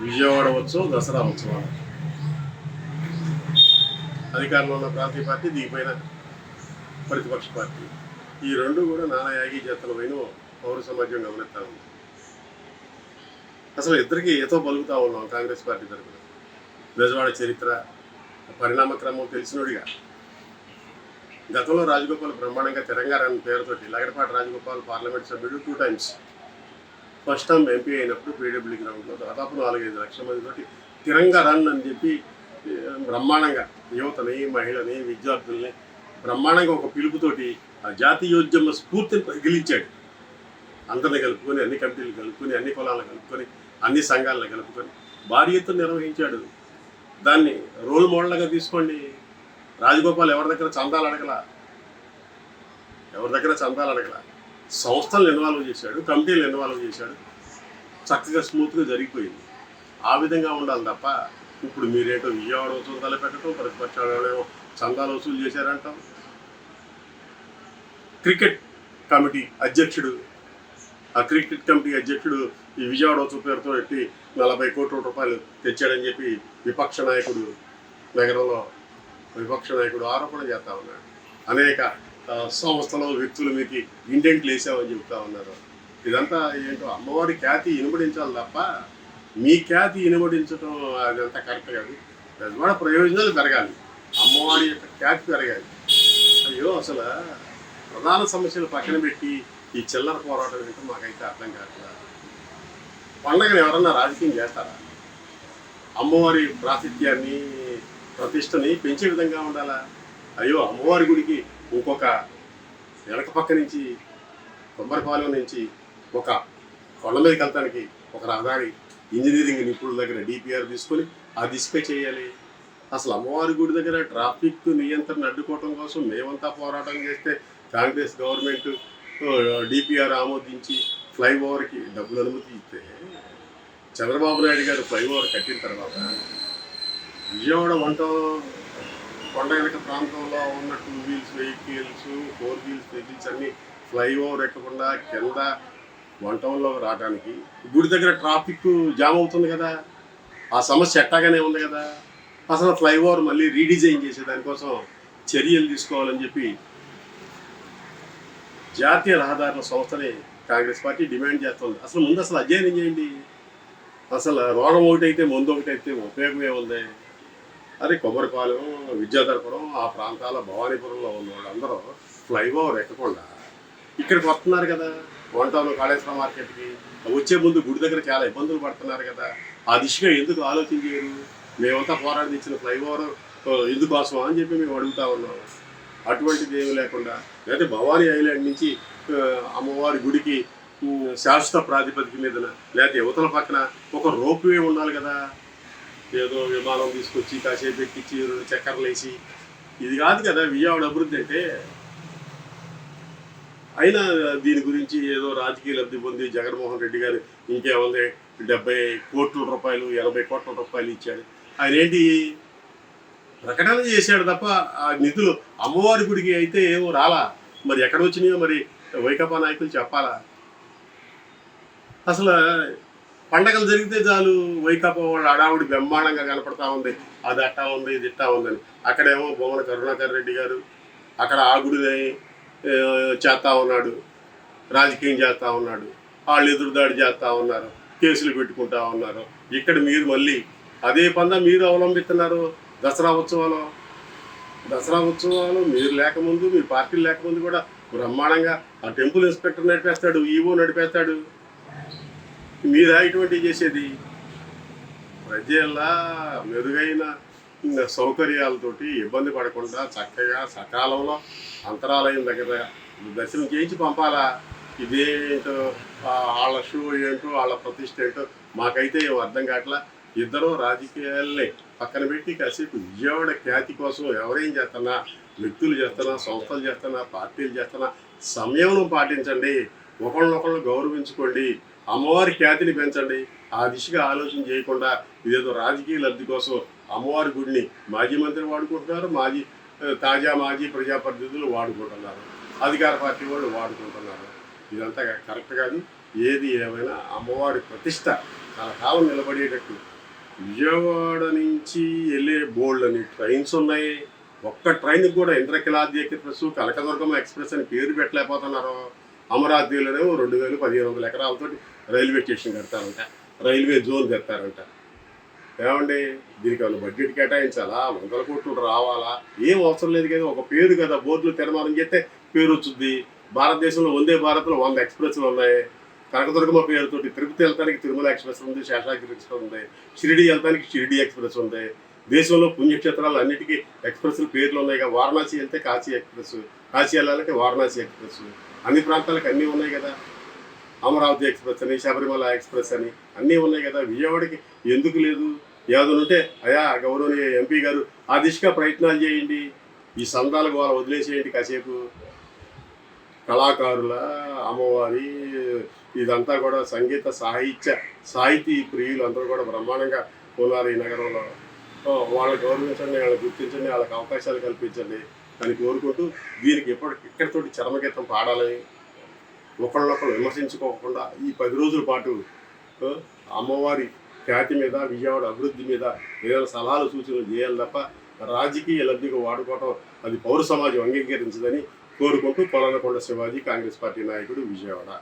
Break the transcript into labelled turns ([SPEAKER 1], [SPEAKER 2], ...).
[SPEAKER 1] విజయవాడ ఉత్సవం, దసరా ఉత్సవాలు. అధికారంలో ఉన్న ప్రాంతీయ పార్టీ, దిగిపోయిన ప్రతిపక్ష పార్టీ, ఈ రెండు కూడా నానా యాగి చేతలమైన పౌర సమాజం గమనిస్తా ఉంది. అసలు ఇద్దరికి ఏతో పలుకుతా ఉన్నాం కాంగ్రెస్ పార్టీ తరఫున. బెజవాడ చరిత్ర, పరిణామక్రమం తెలిసినోడిగా. గతంలో రాజగోపాల్ బ్రహ్మాండంగా తెలంగాణ పేరుతోటి లగడపాటి రాజగోపాల్ పార్లమెంట్ సభ్యుడు 2 times. ఫస్ట్ టైం ఎంపీ అయినప్పుడు పీడబ్ల్యూ గ్రౌండ్లో దాదాపు 4-5 లక్షల మందితోటి తెలంగాణ అని చెప్పి బ్రహ్మాండంగా యువతని, మహిళని, విద్యార్థుల్ని బ్రహ్మాండంగా ఒక పిలుపుతోటి ఆ జాతీయోద్యమ స్ఫూర్తిని గెలిచాడు. అందరిని కలుపుకొని, అన్ని కమిటీలు కలుపుకొని, అన్ని కులాలను కలుపుకొని, అన్ని సంఘాలను కలుపుకొని భారీ ఎత్తున నిర్వహించాడు. దాన్ని రోల్ మోడల్గా తీసుకోండి. రాజగోపాల్ ఎవరి దగ్గర చందాలు అడగల, సంస్థలను ఇన్వాల్వ్ చేశాడు, కమిటీలు ఇన్వాల్వ్ చేశాడు. చక్కగా స్మూత్గా జరిగిపోయింది. ఆ విధంగా ఉండాలి తప్ప ఇప్పుడు మీరేంటో విజయవాడ ఉత్సవం తలపెట్టడం, ప్రతిపక్షాలు చందాలు వసూలు చేశారంటాం. క్రికెట్ కమిటీ అధ్యక్షుడు ఈ విజయవాడ ఉత్సవం పేరుతో పెట్టి 40 కోట్ల రూపాయలు తెచ్చాడని చెప్పి విపక్ష నాయకుడు ఆరోపణ చేస్తూ ఉన్నాడు. అనేక సంస్థలు, వ్యక్తుల మీకు ఇండెంట్లు వేసామని చెప్తా ఉన్నారు. ఇదంతా ఏంటో అమ్మవారి ఖ్యాతి ఇనుబడించాలి తప్ప మీ ఖ్యాతి ఇనుబడించడం అదంతా కరెక్ట్ కాదు. బెజవాడ ప్రయోజనాలు పెరగాలి, అమ్మవారి యొక్క ఖ్యాతి పెరగాలి. అయ్యో అసలు ప్రధాన సమస్యలు పక్కన పెట్టి ఈ చిల్లర పోరాటం ఏంటో మాకైతే అర్థం కావట్లేదు. పండగను ఎవరన్నా రాజకీయం చేస్తారా? అమ్మవారి ప్రాతిథ్యాన్ని, ప్రతిష్టని పెంచే విధంగా ఉండాలా? అయ్యో అమ్మవారి గుడికి ఇంకొక వెనక పక్క నుంచి, కొబ్బరిపాలెం నుంచి ఒక కొండ మీదకి వెళ్తానికి ఒక రహదారి ఇంజనీరింగ్ నిపుణుల దగ్గర డిపిఆర్ తీసుకొని ఆ దిశపై చేయాలి. అసలు అమ్మవారి గుడి దగ్గర ట్రాఫిక్ నియంత్రణ అడ్డుకోవటం కోసం మేమంతా పోరాటం చేస్తే కాంగ్రెస్ గవర్నమెంట్ డిపిఆర్ ఆమోదించి ఫ్లైఓవర్కి డబ్బులు అనుమతి ఇస్తే, చంద్రబాబు నాయుడు గారు ఫ్లైఓవర్ కట్టిన తర్వాత విజయవాడ కొండ వెనక ప్రాంతంలో ఉన్న 2 wheels వెహికల్స్, 4 wheels వెహికల్స్ అన్నీ ఫ్లైఓవర్ ఎక్కకుండా కింద వంటంలో రావడానికి గుడి దగ్గర ట్రాఫిక్ జామ్ అవుతుంది కదా. ఆ సమస్య ఎట్టాగానే ఉంది కదా. అసలు ఫ్లైఓవర్ మళ్ళీ రీడిజైన్ చేసే దానికోసం చర్యలు తీసుకోవాలని చెప్పి జాతీయ రహదారుల సంస్థని కాంగ్రెస్ పార్టీ డిమాండ్ చేస్తుంది. అసలు అధ్యయనం చేయండి. అసలు రోగం ఒకటైతే మందు ఒకటైతే ఉపయోగమే ఉంది. అదే కొబ్బరిపాలెం, విద్యాధరపురం, ఆ ప్రాంతాల భవానీపురంలో ఉన్న వాళ్ళందరూ ఫ్లైఓవర్ ఎక్కకుండా ఇక్కడికి వస్తున్నారు కదా. వంటలు కాళేశ్వరం మార్కెట్కి వచ్చే ముందు గుడి దగ్గర చాలా ఇబ్బందులు పడుతున్నారు కదా. ఆ దిశగా ఎందుకు ఆలోచించారు? మేమంతా పోరాడి ఇచ్చిన ఫ్లైఓవర్ ఎందుకోసమా అని చెప్పి మేము అడుగుతా ఉన్నాం. అటువంటిది ఏమీ లేకుండా, లేకపోతే భవానీ ఐలాండ్ నుంచి అమ్మవారి గుడికి శాశ్వత ప్రాతిపదిక మీద, లేకపోతే యువతల పక్కన ఒక రోప్ వే ఉండాలి కదా. ఏదో విమానం తీసుకొచ్చి కాసేపు ఎక్కించి 2 చక్కర్లు వేసి, ఇది కాదు కదా విజయవాడ అభివృద్ధి అంటే. అయినా దీని గురించి ఏదో రాజకీయ లబ్ధి పొంది జగన్మోహన్ రెడ్డి గారు ఇంకేముంది 70 కోట్ల రూపాయలు 80 కోట్ల రూపాయలు ఇచ్చాడు. ఆయన ఏంటి ప్రకటన చేశాడు తప్ప ఆ నిధులు అమ్మవారి గుడికి అయితే ఏమో రాలా. మరి ఎక్కడ వచ్చినాయో మరి వైకాపా నాయకులు చెప్పాలా? అసలు పండగలు జరిగితే చాలు వైకాపా వాళ్ళు అడావుడి బ్రహ్మాండంగా కనపడతా ఉంది. అది అట్టా ఉంది, ఇది ఇట్టా ఉందని. అక్కడేమో బొమ్మల కరుణాకర్ రెడ్డి గారు అక్కడ ఆ గుడిని చేస్తూ ఉన్నాడు, రాజకీయం చేస్తూ ఉన్నాడు, వాళ్ళు ఎదురుదాడి చేస్తూ ఉన్నారు, కేసులు పెట్టుకుంటా ఉన్నారు. ఇక్కడ మీరు మళ్ళీ అదే పందా మీరు అవలంబిస్తున్నారు. దసరా ఉత్సవాలు మీరు లేకముందు, మీ పార్టీలు లేకముందు కూడా బ్రహ్మాండంగా ఆ టెంపుల్ ఇన్స్పెక్టర్ నడిపేస్తాడు, ఈవో నడిపేస్తాడు. మీరా ఇటువంటివి చేసేది? ప్రజల మెరుగైన సౌకర్యాలతోటి ఇబ్బంది పడకుండా చక్కగా సకాలంలో అంతరాలయం దగ్గర దర్శనం చేయించి పంపాలా. ఇదేంటో వాళ్ళ షో ఏంటో, వాళ్ళ ప్రతిష్ట ఏంటో మాకైతే ఏం అర్థం కావట్లా. ఇద్దరు రాజకీయాల్ని పక్కన పెట్టి కాసేపు విజయవాడ ఖ్యాతి కోసం ఎవరేం చేస్తున్నా, వ్యక్తులు చేస్తున్నా, సంస్థలు చేస్తున్నా, పార్టీలు చేస్తున్నా సంయమనం పాటించండి. ఒకళ్ళనొకళ్ళు గౌరవించుకోండి. అమ్మవారి ఖ్యాతిని పెంచండి. ఆ దిశగా ఆలోచన చేయకుండా ఇదేదో రాజకీయ లబ్ధి కోసం అమ్మవారి గుడిని మాజీ మంత్రి వాడుకుంటున్నారు, మాజీ ప్రజాప్రతినిధులు వాడుకుంటున్నారు, అధికార పార్టీ వాళ్ళు వాడుకుంటున్నారు. ఇదంతా కరెక్ట్ కాదు. ఏది ఏమైనా అమ్మవారి ప్రతిష్ట కలకాలం నిలబడేటట్టు విజయవాడ నుంచి వెళ్ళే బోల్డ్ అని ట్రైన్స్ ఉన్నాయి. ఒక్క ట్రైన్కి కూడా ఇంద్రకిలాద్రి ఎక్స్ప్రెస్, కనకదుర్గం ఎక్స్ప్రెస్ అని పేరు పెట్టలేకపోతున్నారు. అమరావతిలోనేమో 2000-1500 ఎకరాలతో రైల్వే స్టేషన్ కడతారంట, రైల్వే జోన్ కడతారంట. ఏమండి, దీనికి ఏమైనా బడ్జెట్ కేటాయించాలా? 100 కోట్లు రావాలా? ఏం అవసరం లేదు కదా, ఒక పేరు కదా. బోర్డులు తెరమానం చేస్తే పేరు వచ్చుద్ది. భారతదేశంలో వందే భారత్లో 100 ఎక్స్ప్రెస్లు ఉన్నాయి. కనకదుర్గమ్మ పేరుతోటి తిరుపతి వెళ్తానికి తిరుమల ఎక్స్ప్రెస్ ఉంది, శేషాగిరి ఎక్స్ప్రెస్ ఉంది, షిరిడి వెళ్తానికి షిరిడి ఎక్స్ప్రెస్ ఉంది. దేశంలో పుణ్యక్షేత్రాలు అన్నిటికీ ఎక్స్ప్రెస్లు పేర్లు ఉన్నాయి కదా. వారణాసి వెళ్తే కాశీ ఎక్స్ప్రెస్, కాశీ వెళ్ళాలంటే వారణాసి ఎక్స్ప్రెస్. అన్ని ప్రాంతాలకు అన్నీ ఉన్నాయి కదా. అమరావతి ఎక్స్ప్రెస్ అని, శబరిమల ఎక్స్ప్రెస్ అని అన్నీ ఉన్నాయి కదా. విజయవాడకి ఎందుకు లేదు? ఏదో ఉంటే అయా గౌరవనీయ ఎంపీ గారు ఆ దిశగా ప్రయత్నాలు చేయండి. ఈ సందాలకు వాళ్ళు వదిలేసేయండి కాసేపు. కళాకారుల అమ్మవారి ఇదంతా కూడా సంగీత సాహితీ ప్రియులు అందరూ కూడా బ్రహ్మాండంగా ఉన్నారు ఈ నగరంలో. వాళ్ళని గౌరవించండి, వాళ్ళని గుర్తించండి, వాళ్ళకి అవకాశాలు కల్పించండి అని కోరుకుంటూ, దీనికి ఇక్కడితోటి చరమగీతం పాడాలని, ఒకళ్ళొకళ్ళు విమర్శించుకోకుండా ఈ 10 రోజుల పాటు అమ్మవారి ఖ్యాతి మీద, విజయవాడ అభివృద్ధి మీద ఏదైనా సలహాలు సూచనలు చేయాలి తప్ప రాజకీయ లబ్ధికి వాడుకోవటం అది పౌర సమాజం అంగీకరించదని కోరుకుంటూ, కొలనకొండ శివాజీ, కాంగ్రెస్ పార్టీ నాయకుడు, విజయవాడ.